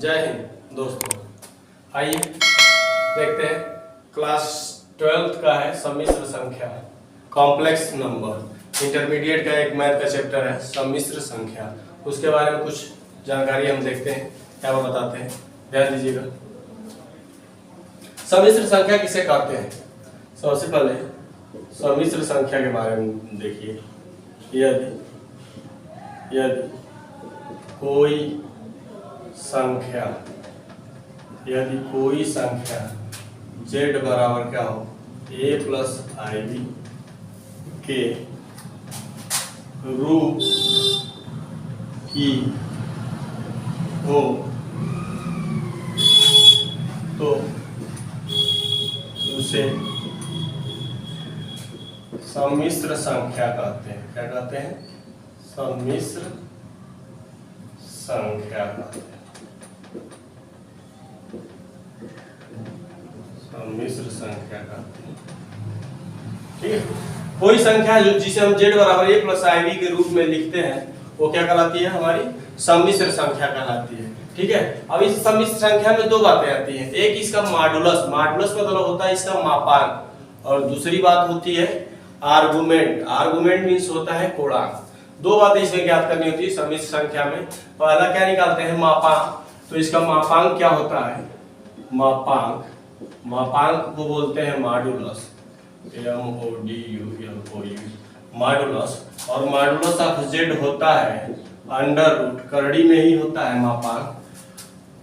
जय हिंद दोस्तों। आइए देखते हैं क्लास 12th का है सम्मिश्र संख्या, कॉम्प्लेक्स नंबर। इंटरमीडिएट का एक मैथ का चैप्टर है सम्मिश्र संख्या, उसके बारे में कुछ जानकारी हम देखते हैं, क्या वो बताते हैं, ध्यान दीजिएगा। सम्मिश्र संख्या किसे कहते हैं? सबसे पहले सम्मिश्र संख्या के बारे में देखिए। यदि कोई संख्या z बराबर क्या हो, a प्लस ib के रूप की हो तो उसे सम्मिश्र संख्या कहते हैं। क्या कहते हैं? सम्मिश्र संख्या कहते हैं। सम्मिश्र संख्या कहते हैं, ठीक है। कोई संख्या जो जिसे हम z बराबर a प्लस ib के रूप में लिखते हैं वो क्या कहलाती है? हमारी सम्मिश्र संख्या कहलाती है, ठीक है। अब इस सम्मिश्र संख्या में दो बातें आती हैं। एक इसका मॉडुलस, मॉडुलस मतलब होता है इसका मापांक, और दूसरी बात होती है आर्गुमेंट। आर्गुमेंट मींस होता है पूर्णांक। दो बातें इसमें ज्ञात करनी होती है सम्मिश्र संख्या में। पहला क्या निकालते हैं? मापांक। तो इसका मापांक क्या होता है? मापांक को बोलते हैं मॉडुलस, MODULOU, मॉडुलस। और मॉडुलस ऑफ z होता है अंडर रूट, करड़ी में ही होता है मापांक,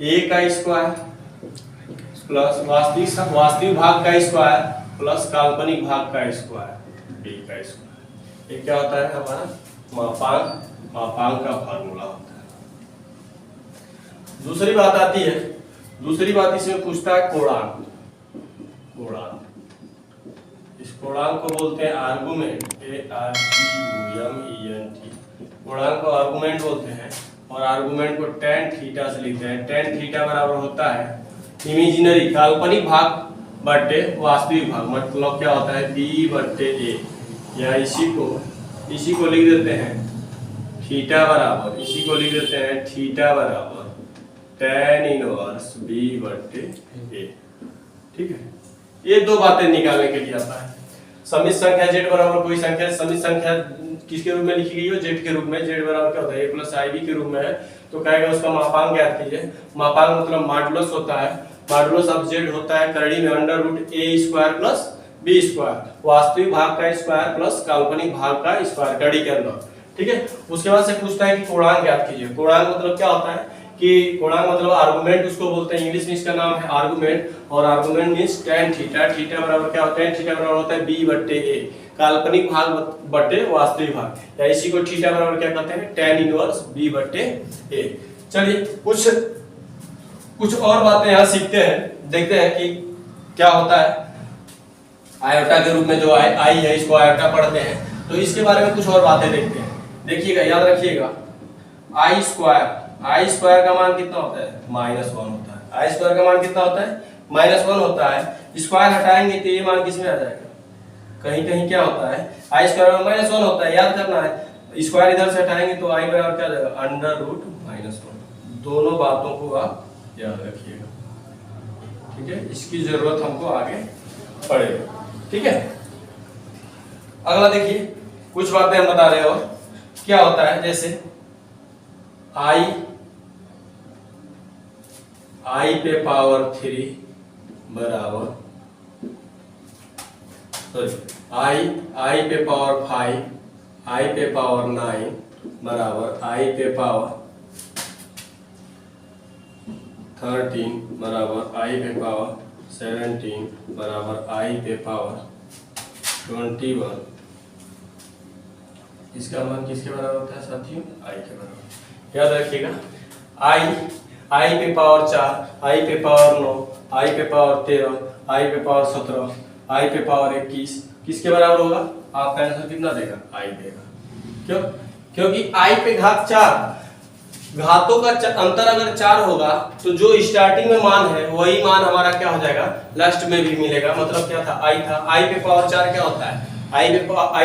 a का स्क्वायर प्लस वास्तविक भाग का स्क्वायर प्लस काल्पनिक भाग का स्क्वायर, b का स्क्वायर। ये क्या होता है? हमारा मापांक का फार्मूला होता है। दूसरी बात आती है, दूसरी बात इसमें पूछता है कोणांक। इस कोणांक को बोलते हैं आर्गुमेंट, ARGUMENT। कोणांक को आर्गुमेंट बोलते हैं, और आर्गुमेंट को tan थीटा से लिखते हैं। tan थीटा बराबर होता है इमेजिनरी काल्पनिक भाग बटे वास्तविक भाग, मतलब क्या होता है? b बटे a। या इसी को लिख देते हैं थीटा बराबर, इसी को लिख देते हैं थीटा बराबर tan इनवर्स b बटे a, ठीक है। ये दो बातें निकालने के लिए आता है। सम्मिश्र संख्या z बराबर कोई संख्या सम्मिश्र संख्या किसके रूप में लिखी गई हो? z के रूप में। z बराबर क्या होता है? a प्लस ib के रूप में है, तो कहेगा उसका मापांक ज्ञात कीजिए। मापांक मतलब मॉडुलस होता है, मॉडुलस ऑफ z होता है करड़ी में under root a square plus b square, वास्तविक भाग का स्क्वायर प्लस काल्पनिक भाग का स्क्वायर करड़ी के अंदर, ठीक है। उसके बाद से पूछता है कि कोणांक ज्ञात कीजिए। कोणांक मतलब क्या होता है कि कोणांक मतलब आर्गुमेंट उसको बोलते हैं, इंग्लिश में इसका नाम है आर्गुमेंट, और argument means tan theta. Theta बराबर क्या होता है? tan थीटा बराबर होता है b बटे a, काल्पनिक भाग बटे वास्तविक भाग, या इसी को थीटा बराबर क्या कहते हैं? tan इनवर्स b बटे a। चलिए कुछ और बातें यहाँ सीखते हैं, देखते हैं कि क्या होता है। आयोटा के रूप में जो आई है, इसको आयोटा पढ़ते हैं, तो इसके बारे में कुछ और बातें देखते हैं। देखिएगा, याद रखिएगा, आई स्क्वायर का मान कितना होता है? -1 होता है। आई स्क्वायर का मान कितना होता है? -1 होता है। स्क्वायर हटाएंगे तो ये मान किस में आ जाएगा? कहीं क्या होता है? आई स्क्वायर में -1 होता है, याद करना है। स्क्वायर इधर से हटाएंगे तो आई बराबर क्या आ जाएगा? Under root -1। दोनों बातों को आप याद रखिएगा, ठीक है। इसकी जरूरत हमको आगे पड़ेगा, ठीक है। अगला देखिए, कुछ बातें हम बता रहे हैं और क्या होता है, जैसे आई पे पावर 3 बराबर आई पे पावर 5, आई पे पावर 9 बराबर आई पे पावर 13 बराबर आई पे पावर 17 बराबर आई पे पावर 21। इसका मान किसके बराबर होता है साथियों? आई के बराबर। याद रखिएगा, आई पे पावर 4, आई पे पावर 9, आई पे पावर 13, आई पे पावर 17, आई पे पावर 21 किसके बराबर होगा? आपका आंसर कितना देगा? आई देगा। क्यों? क्योंकि आई पे घात 4, घातों का अंतर अगर 4 होगा तो जो स्टार्टिंग में मान है वही मान हमारा क्या हो जाएगा? लास्ट में भी मिलेगा। मतलब क्या था? आई था। आई पे पावर 4 क्या होता है? आई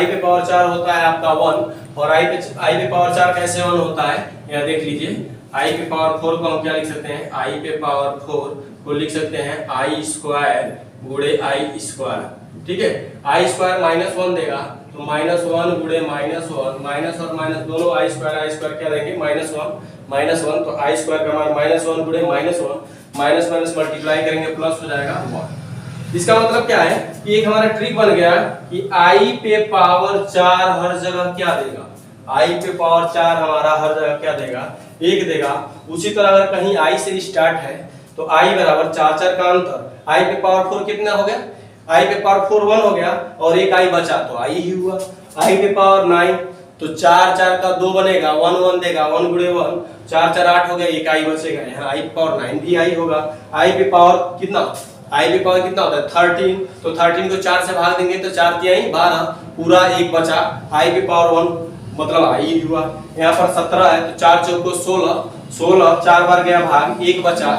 पे पावर 4 होता है आपका 1, और आई पे पावर 4 कैसे 1 होता है? यहाँ देख लीजिए, आई पे पावर 4 को हम क्या लिख सकते हैं, आई पे पावर 4 को लिख सकते हैं आई स्क्वायर गुणे आई स्क्वायर, ठीक है। आई स्क्वायर -1 देगा तो -1 गुणे -1, माइनस और माइनस दोनों आई स्क्वायर क्या देंगे -1 तो आई स्क्वायर का मान -1 गुणे -1, माइनस माइनस मल्टीप्लाई करेंगे प्लस हो जाएगा 1। इसका मतलब क्या है कि एक हमारा ट्रिक बन गया कि आई पे पावर 4 हर जगह क्या देगा, आई पे पावर 4 हमारा हर जगह क्या देगा, 1 देगा। उसी तरह अगर कहीं आई से स्टार्ट है तो आई बराबर 4 का अंतर, आई पे पावर 4 कितना हो गया, आई पे पावर 4 1 हो गया और एक आई बचा तो आई ही हुआ। आई पे पावर 9 तो 4 का 2 बनेगा, 1 1 देगा, 1 गुणे 1 4 8 हो गया, एक आई बचेगा, यहाँ आई पे पावर 9 भी आई होगा। आई पे पावर कितना, आई पे पावर कितना होता है 13, तो 13 को 4 से भाग देंगे तो 4 तिहाई 12, पूरा एक बचा, आई पे पावर 1 मतलब आई ही हुआ। यहाँ पर 17 है तो 4 चौको 16 4 बार गया भाग, एक बचा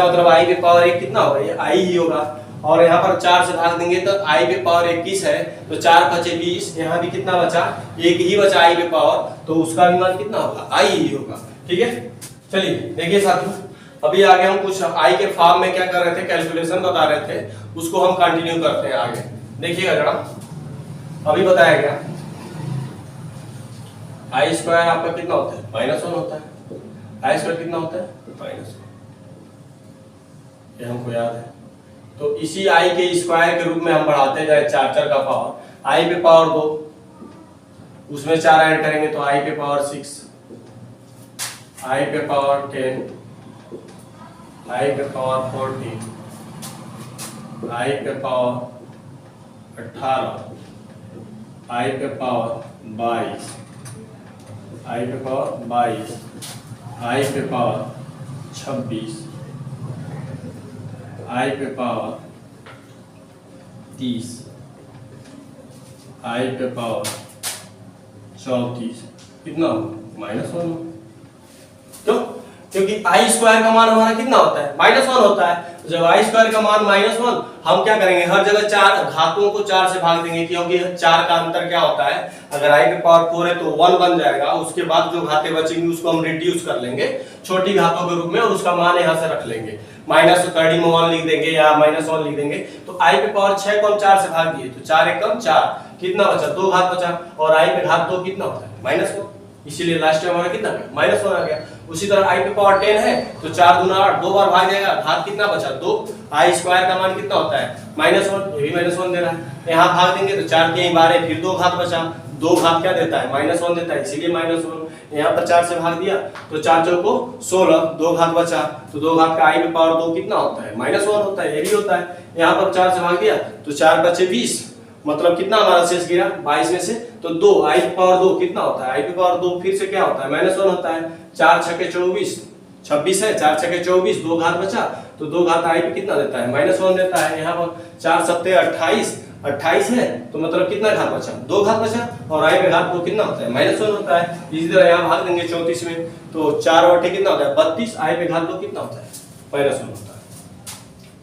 मतलब आई पे पावर 1 कितना होगा, ये आई ही होगा। और यहाँ पर 4 से भाग देंगे तो आई पे पावर 21 है तो 4 बचे 20, यहाँ भी कितना बचा, एक ही बचा आई पे पावर, तो उसका भी मान कितना होगा, आई ही होगा, ठीक है। चलिए देखिए साथियों, अभी आगे हम कुछ आई के फॉर्म में क्या कर रहे थे, कैलकुलेशन बता रहे थे, उसको हम कंटिन्यू करते हैं आगे। देखिएगा जरा, अभी बताया गया आई स्क्वायर आपका कितना होता है -1 होता है, आई स्क्वायर कितना होता है -1, ये हमको याद है। तो इसी आई के स्क्वायर के रूप में हम बढ़ाते जाए 4 का पावर, आई पे पावर 2 उसमें 4 ऐड करेंगे तो आई पे पावर 6, आई पे पावर 10, आई पे पावर 14, आई पे पावर 18, आई पे पावर 22, आई पे पावर 22, आई पे पावर 26, आई पे पावर 30, आई पे पावर 34, कितना -1, क्यों, क्योंकि आई स्क्वायर का मान हमारा कितना होता है -1 होता है। जब आई स्क्वायर का मान -1, हम क्या करेंगे हर जगह 4 घातों को 4 से भाग देंगे, क्योंकि 4 का अंतर क्या होता है, अगर आई पे पावर 4 है तो 1 बन जाएगा, उसके बाद जो घाते बचेंगी उसको हम रिड्यूस कर लेंगे छोटी घातों के रूप में और उसका मान यहाँ से रख लेंगे, -30 में 1 लिख देंगे या -1 लिख देंगे। तो आई पे पावर 6 को हम 4 से भाग दिए तो 4 एकम 4, कितना बचा 2 घात बचा, और आई पे घात 2 कितना होता है -1, इसीलिए लास्ट में हमारा कितना -1 आ गया। उसी तरह आई पे पावर 10 है तो 4 दूना 8, 2 बार भाग जाएगा, घात कितना बचा 2, आई स्क्वायर का मान कितना होता है -1, ये भी -1 दे रहा है, यहाँ भाग देंगे तो 4 के 12, फिर 2 घात बचा, 2 घात क्या देता है -1 देता है, इसीलिए -1। यहाँ पर 4 से भाग दिया तो 4 चौको 16, 2 घात बचा, तो 2 घात का आई पे पावर 2 कितना होता है -1 होता है, ये भी होता है। यहाँ पर 4 से भाग दिया तो 4 बचे 20, मतलब कितना हमारा शेष गिरा 22 में से तो 2, आई पे पावर 2 कितना होता है, आई पे पावर 2 फिर से क्या होता है -1 होता है, 4 छके 24 26 है, 4 छके 24, 2 घात बचा तो 2 घात आई पे कितना देता है -1 देता है। यहाँ पर 4 सत्ते 28 है तो मतलब कितना घात बचा 2 घात बचा, और आई पे घात 2 कितना होता है -1 होता है। इसी तरह यहाँ भाग देंगे 34 में तो 4 बटे कितना होता है 32, आई पे घात 2 कितना होता है -1 होता है।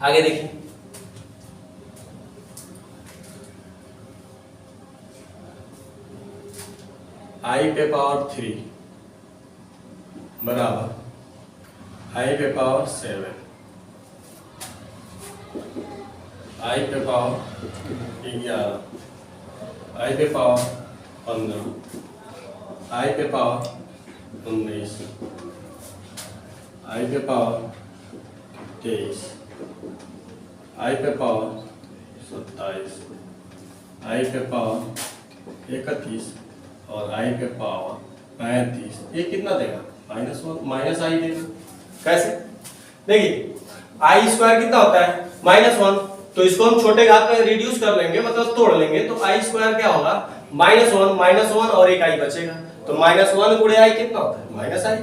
आगे देखिए, आई पे पावर 3 बराबर आई पे पावर 7, आई पे पावर 11, आई पे पावर 15, आई पे पावर 19, आई पे पावर 23, आई पे पावर 27, आई पे पावर 31 और आई पे पावर 35, ये कितना देगा -1 आई देगा। कैसे, देखिए आई स्क्वायर कितना होता है -1, तो इसको हम छोटे घात में रिड्यूस कर लेंगे, मतलब तोड़ लेंगे, तो आई स्क्वायर क्या होगा -1 और एक आई बचेगा, तो -1 गुणे आई कितना होता है -आई।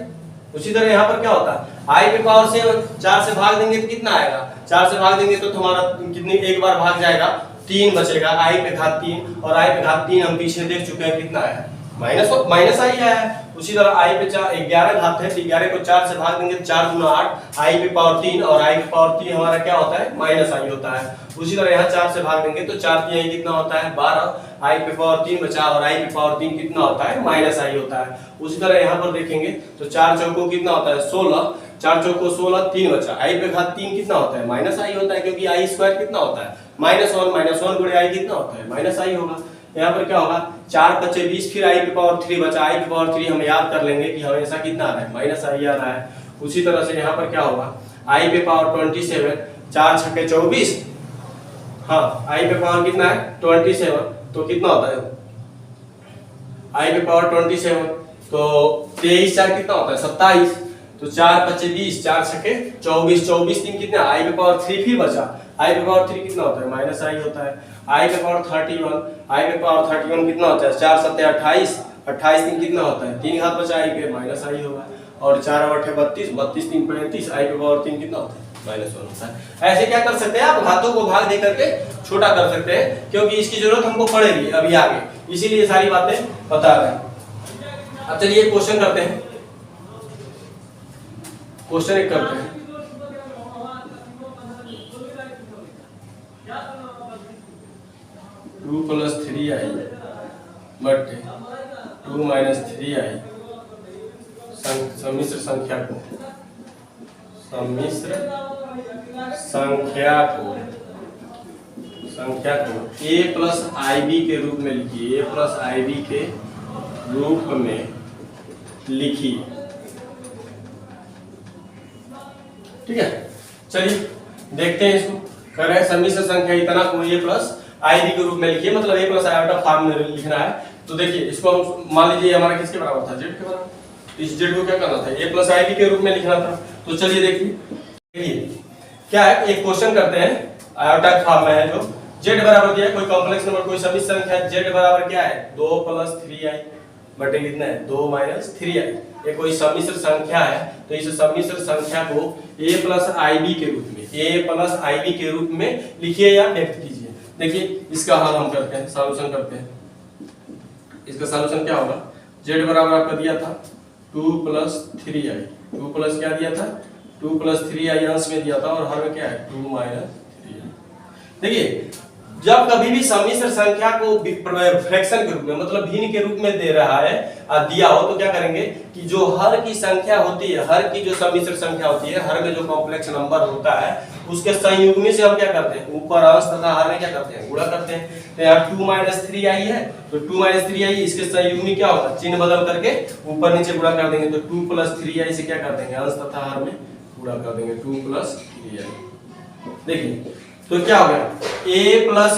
उसी तरह यहाँ पर क्या होता है आई पे पावर से 4 से भाग देंगे तो कितना आएगा, 4 से भाग देंगे तो तुम्हारा कितनी एक बार भाग जाएगा 3 बचेगा, आई पे घात 3, और आई पे घात 3 हम पीछे देख चुके हैं कितना है माइनस आई आया है। उसी तरह आई पे 11 घात है, 11 को 4 से भाग देंगे तो 4 गुना 8, आई पे पावर 3, और आई पे पावर 3 हमारा क्या होता है -आई होता है। उसी तरह यहाँ 4 से भाग देंगे तो 4 3 कितना होता है 12, i पे पावर 3 बचा और i पे पावर 3 कितना होता है -i होता है। उसी तरह यहाँ पर देखेंगे तो 4 चौको कितना होता है 16, 4 चौको 16, 3 बचा, i पे घात 3 कितना होता है -i होता है, क्योंकि i स्क्वायर कितना होता है -1 गुणे i कितना होता है -i होगा। यहाँ पर क्या होगा 4 बचे 20, फिर i पे पावर 3 बचा, i पे पावर 3 हम याद कर लेंगे कि हमेशा कितना आ रहा है -i आ रहा है। उसी तरह से यहाँ पर क्या होगा i पे पावर 27, 4 छक्के 24, हाँ i पे पावर कितना है 27, तो कितना होता है i पे पावर 27, तो 23 4 कितना होता है 27, तो 4 बचे 20, 4 छक्के 24, 24 3 कितना i पे पावर 3 फिर बचा, i पे पावर 3 कितना होता है -i होता है। i पे पावर 31, i पे पावर 31 कितना होता है 4 7 28, 28 3 कितना होता है 3 घात बचा i पे -i होगा, और 4 8 32, 32 3 35, i पे पावर 3 कितना होता है -1 होता है। ऐसे क्या कर सकते हैं आप घातों को भाग दे करके छोटा कर सकते हैं, क्योंकि इसकी जरूरत हमको पड़ेगी अभी आगे, इसीलिए सारी बातें बता रहे हैं। अब चलिए क्वेश्चन करते हैं, क्वेश्चन एक करते हैं। टू प्लस 3i बटे 2 माइनस 3i सम्मिश्र संख्या को a प्लस ib के रूप में लिखिए, a प्लस ib के रूप में लिखिए। ठीक है, चलिए देखते हैं इसको। कर रहे हैं सम्मिश्र संख्या इतना को a प्लस ib के रूप में लिखिए, मतलब a प्लस आयोटा फॉर्म में लिखना है। तो देखिए इसको हम मान लीजिए हमारा किसके बराबर था z के बराबर, तो इस z को क्या करना था a प्लस ib के रूप में लिखना था। तो चलिए देखिए क्या है, एक क्वेश्चन करते हैं आयोटा फॉर्म में है, जो z बराबर दिया है, कोई कॉम्प्लेक्स नंबर कोई समिश्र संख्या है, z बराबर क्या है 2 प्लस 3i बटे कितना है 2 माइनस 3i। ये कोई समिश्र संख्या है, तो इस समिश्र संख्या को a प्लस ib के रूप में लिखिए या व्यक्त कीजिए। देखिए इसका हल हम करते हैं, सॉल्यूशन करते हैं। इसका सॉल्यूशन क्या होगा, z बराबर आपका दिया था 2 प्लस 3i, 2 प्लस क्या दिया था 2 प्लस 3i अंश में दिया था, और हर में क्या है 2 माइनस 3i। देखिए जब कभी भी समिश्र संख्या को फ्रैक्शन के रूप में मतलब भिन्न के रूप में दे रहा है दिया हो, तो क्या करेंगे कि जो हर की संख्या होती है, हर की जो समिश्र संख्या होती है, हर में जो कॉम्प्लेक्स नंबर होता है उसके संयुग्मी से हम क्या करते हैं ऊपर अंश तथा हर में क्या करते हैं गुणा करते हैं। तो यहाँ 2 माइनस 3i है, तो 2 माइनस 3i इसके संयुग्मी क्या होगा चिन्ह बदल करके ऊपर नीचे गुणा कर देंगे, तो 2 प्लस 3i से क्या कर देंगे अंश तथा हर में गुणा कर देंगे 2 प्लस 3i। देखिए तो क्या हो गया a प्लस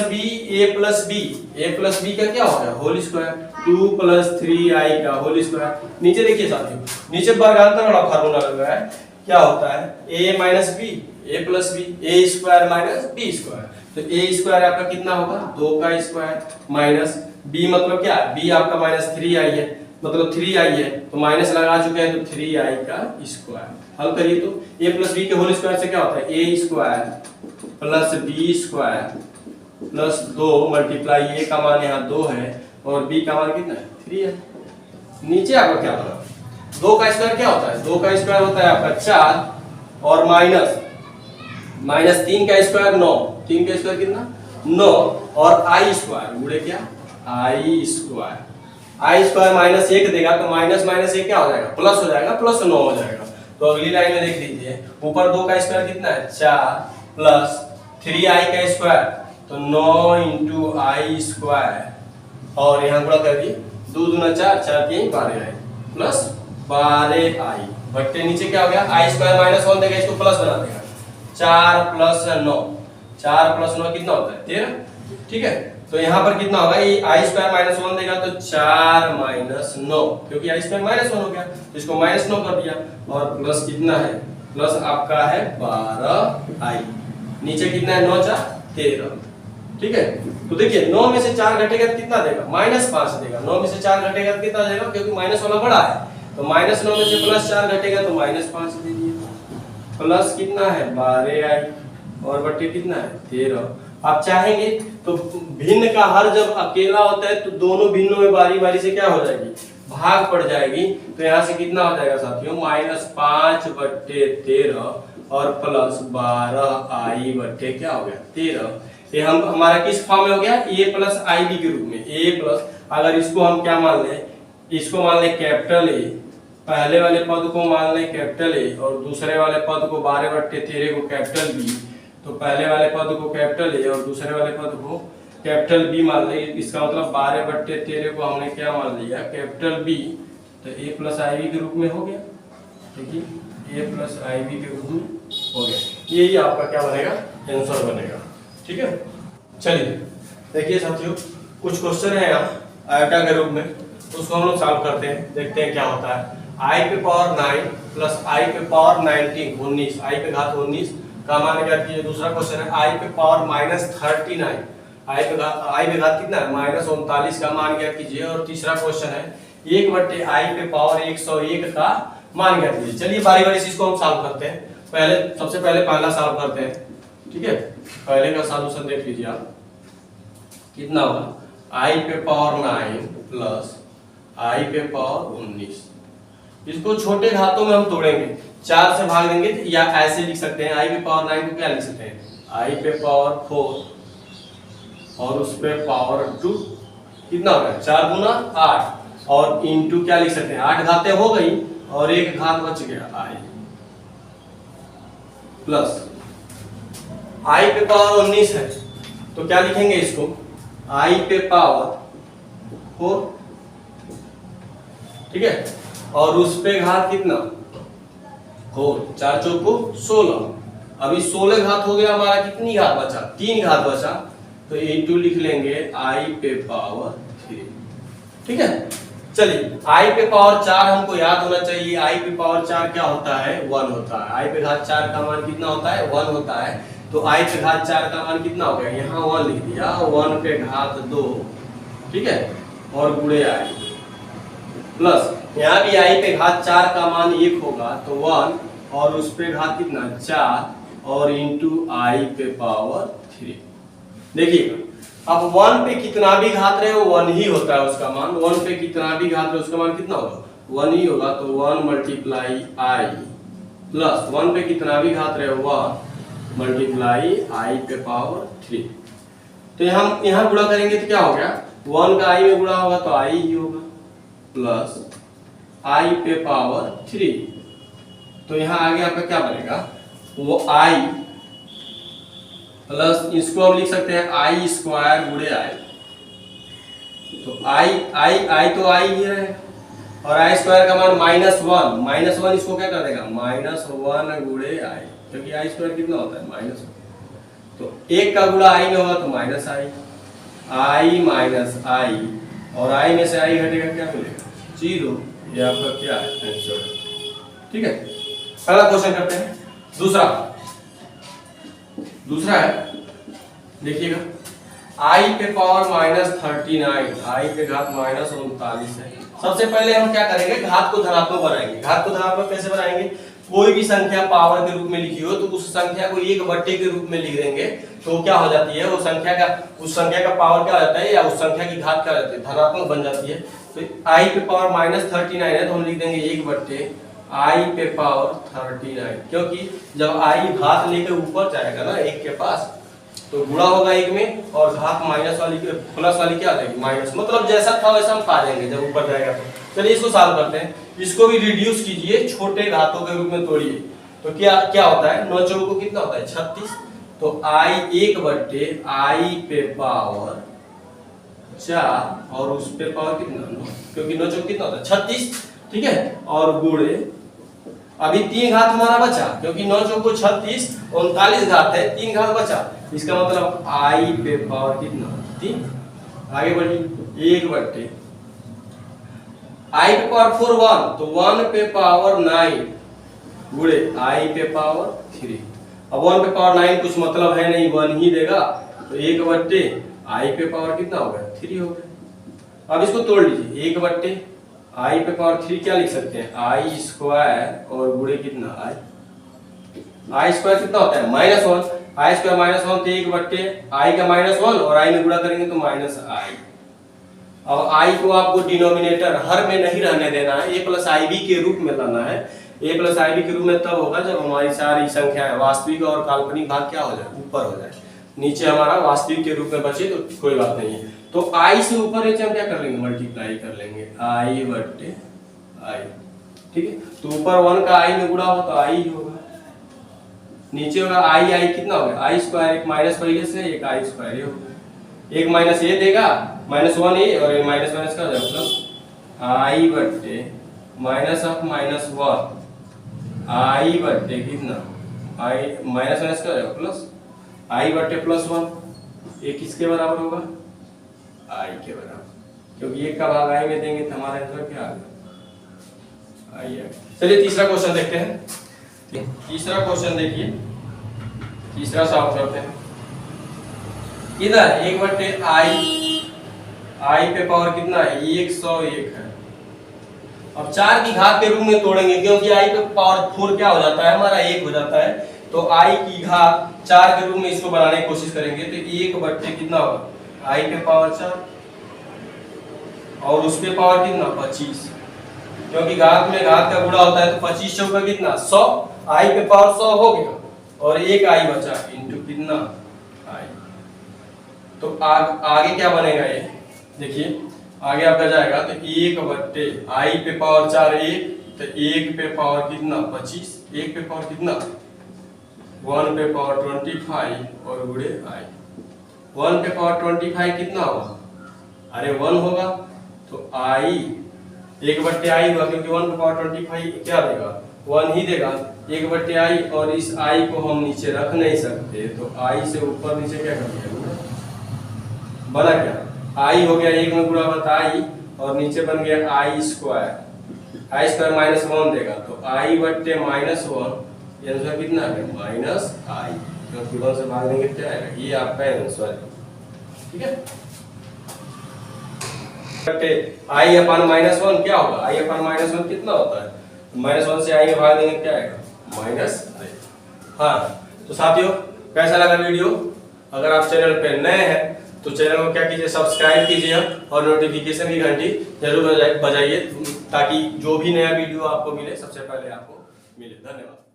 b का क्या हो गया होल स्क्वायर, 2 प्लस 3i का होल स्क्वायर। नीचे देखिए साथियों, नीचे वर्गांतर वाला फार्मूला लग रहा है, क्या होता है a minus b a plus b a square minus b square. तो a स्क्वायर आपका कितना होगा 2 का स्क्वायर माइनस b मतलब क्या है b आपका माइनस 3i है, मतलब 3i है, तो माइनस लगा चुके हैं, तो 3i का स्क्वायर। हल करिए तो a प्लस b के होल स्क्वायर से क्या होता है a square plus b square plus 2 multiply a का मान यहाँ 2 है और b का मान कितना है 3 है। नीचे आपका क्या होगा 2 का स्क्वायर क्या होता है 2 का स्क्वायर होता है आपका 4 और माइनस 3 का स्क्वायर 9, 3 का स्क्वायर कितना 9 और i स्क्वायर गुणे क्या i स्क्वायर माइनस 1 देगा, तो माइनस माइनस 1 क्या हो जाएगा प्लस हो जाएगा, प्लस 9 हो जाएगा। तो अगली लाइन में देख लीजिए ऊपर 2 का स्क्वायर कितना है 4 प्लस 3i का स्क्वायर, तो 9 इंटू i स्क्वायर और यहाँ गुणा कर दिए 2 दूना 4 4 3 12i प्लस 12i बट्टे नीचे क्या हो गया i स्क्वायर माइनस 1 देगा, इसको प्लस बना देगा 4 प्लस 9, 4 प्लस 9 कितना होता है 13। ठीक है, तो यहाँ पर कितना होगा ये i स्क्वायर माइनस 1 देगा, तो 4 माइनस 9, क्योंकि i स्क्वायर माइनस 1 हो गया, तो इसको माइनस 9 कर दिया, और प्लस कितना है प्लस आपका है 12i, नीचे कितना है 9 4 13। ठीक है, तो देखिए 9 में से 4 घटेगा तो कितना देगा -5 देगा, 9 में से 4 घटेगा तो कितना देगा, क्योंकि माइनस वाला बड़ा है, तो -9 में से प्लस 4 घटेगा तो -5 दे दिए, प्लस कितना है 12i और बट्टे कितना है 13। आप चाहेंगे तो भिन्न का हर जब अकेला होता है तो दोनों भिन्नों में बारी बारी से क्या हो जाएगी भाग पड़ जाएगी, तो यहाँ से कितना हो जाएगा साथियों -5 बट्टे 13 और प्लस 12i बट्टे क्या हो गया 13। ये हम हमारा किस फॉर्म में हो गया, a प्लस आई बी के रूप में। a प्लस, अगर इसको हम क्या मान लें, इसको मान लें कैपिटल ए, पहले वाले पद को मान लें कैपिटल ए और दूसरे वाले पद को 12/13 को कैपिटल बी, तो पहले वाले पद को कैपिटल ए और दूसरे वाले पद को कैपिटल बी मान लें। इसका मतलब 12/13 को हमने क्या मान लिया, कैपिटल बी, तो a प्लस आई बी के रूप में हो गया। देखिए a प्लस आई बी के रूप में हो गया, यही आपका क्या बनेगा, आंसर बनेगा। ठीक है, चलिए देखिए साथियों, कुछ क्वेश्चन है यहाँ आयता के रूप में, उसको हम लोग सॉल्व करते हैं, देखते हैं क्या होता है। आई पे पावर 9 प्लस आई पे पावर 19 19, आई पे घात 19 का मान क्या कीजिए। दूसरा क्वेश्चन है आई पे पावर -39, आई पे घात कितना है, -39 का मान क्या कीजिए। और तीसरा क्वेश्चन है 1/आई पे पावर 101 का मान क्या कीजिए। चलिए बारी बारी से इसको हम सॉल्व करते हैं। सबसे पहले पहला सॉल्व करते हैं। ठीक है, पहले का सॉल्यूशन देख लीजिए आप, कितना होगा, आई पे पावर 9 प्लस आई पे पावर 19। इसको छोटे घातों में हम तोड़ेंगे, 4 से भाग देंगे या ऐसे लिख सकते हैं, आई पे पावर 9 को क्या लिख सकते हैं, आई पे पावर 4 और उस पे पावर 2, कितना होगा 4 गुना 8 और इंटू क्या लिख सकते हैं, 8 घातें हो गई और एक घात बच गया आई, प्लस आई पे पावर 19 है तो क्या लिखेंगे इसको, आई पे पावर 4, ठीक है, और उस पे घात कितना 4, 4 चौको 16। अभी 16 घात हो गया हमारा, कितनी घात बचा, 3 घात बचा, तो इंटू लिख लेंगे आई पे पावर 3। ठीक है, चलिए आई पे पावर 4 हमको याद होना चाहिए। आई पे पावर 4 क्या होता है, 1 होता है। आई पे घात 4 का मान कितना होता है, 1 होता है। तो आई पे घात 4 का मान कितना हो गया, यहाँ 1 लिख दिया, 1 पे घात 2, ठीक है, और गुणे आई, प्लस यहाँ भी आई पे घात 4 का मान 1 होगा तो 1 और उस पे घात कितना 4 और इंटू आई पे पावर 3। देखिएगा अब 1 पे कितना भी घात रहे वो 1 ही होता है उसका मान, 1 पे कितना भी घात रहे उसका मान कितना होगा, 1 ही होगा। तो 1 मल्टीप्लाई आई प्लस 1 पे कितना भी घात रहे 1 मल्टीप्लाई आई पे पावर 3। तो यहाँ गुणा करेंगे तो क्या हो गया, 1 का आई में गुणा होगा तो आई ही होगा, प्लस आई पे पावर 3। तो यहाँ आगे आपका क्या बनेगा, वो आई प्लस इसको हम लिख सकते हैं आई स्क्वायर गुणे आई। तो आई तो आई ही है और आई स्क्वायर का मान -1 इसको क्या कर देगा -1 गुणे आई, क्योंकि आई स्क्वायर कितना होता है -1। तो 1 का गुणा आई में होगा तो माइनस आई माइनस आई, और आई में से आई घटेगा क्या मिलेगा 0। ये आपका क्या है आंसर। ठीक है, पहला क्वेश्चन करते हैं। दूसरा है, देखिएगा आई पे पावर -39, आई पे घात -39 है। सबसे पहले हम क्या करेंगे, घात को धनात्मक बनाएंगे। घात को धनात्मक कैसे बनाएंगे, कोई भी संख्या पावर के रूप में लिखी हो तो उस संख्या को 1/, के रूप में लिख देंगे तो क्या हो जाती है, उस संख्या का पावर क्या हो जाता है या उस संख्या की घात क्या हो जाती है, धनात्मक बन जाती है। तो आई पे पावर -39 है तो हम लिख देंगे 1/, आई पे पावर 39, क्योंकि जब आई घात लेकर ऊपर जाएगा ना 1 के पास तो गुणा होगा 1 में और घात प्लस वाली क्या आ जाएगी माइनस, मतलब जैसा था वैसा हम पा जाएंगे जब ऊपर जाएगा तो। चलिए इसको सॉल्व करते हैं। इसको भी रिड्यूस कीजिए, छोटे घातों के रूप में तोड़िए तो क्या होता है, 9 चौको कितना होता है 36। तो आई 1/, आई पे पावर 4 और उस पे पावर कितना 9, क्योंकि 9 चौको कितना होता है 36, ठीक है, और गुणे अभी 3 घात हमारा बचा, क्योंकि 9 चौको 36, 39 घात है, 3 घात बचा, इसका मतलब आई पे पावर कितना 3। आगे बढ़िए 1/, आई पे पावर 4 1, तो 1 पे पावर 9 गुणे आई पे पावर 3। अब 1 पे पावर 9 कुछ मतलब है नहीं, 1 ही देगा, तो 1/, आई पे पावर कितना हो गया 3 हो गया। अब इसको तोड़ लीजिए, 1/, आई पे पावर 3 क्या लिख सकते हैं, आई स्क्वायर और गुणे कितना आई स्क्वायर कितना होता है -1, आई स्क्वायर -1 तो 1/, आई का -1 और आई में गुणा करेंगे तो -आई। अब आई को आपको डिनोमिनेटर हर में नहीं रहने देना है, a प्लस आई बी के रूप में लाना है। a प्लस आई बी के रूप में तब होगा जब हमारी सारी संख्याएं वास्तविक और काल्पनिक भाग क्या हो जाए ऊपर हो जाए। नीचे हमारा वास्तविक के रूप में बचे तो कोई बात नहीं है। तो आई से ऊपर नीचे हम क्या कर लेंगे, मल्टीप्लाई कर लेंगे आई बटे आई, ठीक है। तो ऊपर 1 का आई में गुणा हो तो आई होगा, नीचे होगा आई आई कितना होगा आई स्क्वायर, एक माइनस पहले से एक आई स्क्वायर ये होगा, एक माइनस ये देगा -1 ये और ये माइनस माइनस का हो जाएगा प्लस आई बटे माइनस ऑफ -1 आई बटे कितना आई माइनस माइनस का हो जाएगा प्लस आई बटे +1, ये किसके बराबर होगा आई के बराबर, क्योंकि एक का भाग आई में देंगे तो हमारा आंसर क्या आ गया आई है। चलिए तीसरा क्वेश्चन देखते हैं। तीसरा क्वेश्चन देखिए, तीसरा सॉल्व करते हैं। इधर 1 बटे आई पे पावर कितना है 101 है। अब 4 की घात के रूप में तोड़ेंगे, क्योंकि आई पे पावर 4 क्या हो जाता है हमारा 1 हो जाता है, तो आई की घात 4 के रूप में इसको बनाने की कोशिश करेंगे तो 1 बटे कितना होगा आई पे पावर 4 और उसके पावर कितना 25, क्योंकि घात में घात का गुणा होता है तो 25 चौका कितना 100, आई पे पावर 100 हो गया और एक आई बचा इंटू कितना आई। तो आगे क्या बनेगा ये देखिए, आगे आपका जाएगा तो 1 बटे आई पे पावर 4 1, तो 1 पे पावर कितना 25, 1 पे पावर कितना 1 पे पावर 25 और गुणे आई। 1 पे पावर 25 कितना होगा, अरे 1 होगा तो आई 1 बट्टे आई होगा, क्योंकि 1 पे पावर 25 क्या देगा 1 ही देगा, 1 बट्टे आई और इस आई को हम नीचे रख नहीं सकते तो आई से ऊपर नीचे क्या कर दिया बना क्या आई हो गया 1 में गुणा होता आई और नीचे बन गया आई स्क्वायर -1 देगा तो आई बट्टे -1, ये आंसर कितना है -आई, क्योंकि 1 से भाग देंगे क्या आएगा, ये आपका आंसर है, ठीक है। बट्टे आई अपन -1 क्या होगा, आई अपन -1 कितना होता है, -1 से आई में भाग देंगे क्या आएगा -आई। हाँ तो साथियों कैसा लगा वीडियो, अगर आप चैनल पे नए हैं तो चैनल को क्या कीजिए सब्सक्राइब कीजिए और नोटिफिकेशन की घंटी जरूर बजाइए, ताकि जो भी नया वीडियो आपको मिले सबसे पहले आपको मिले। धन्यवाद।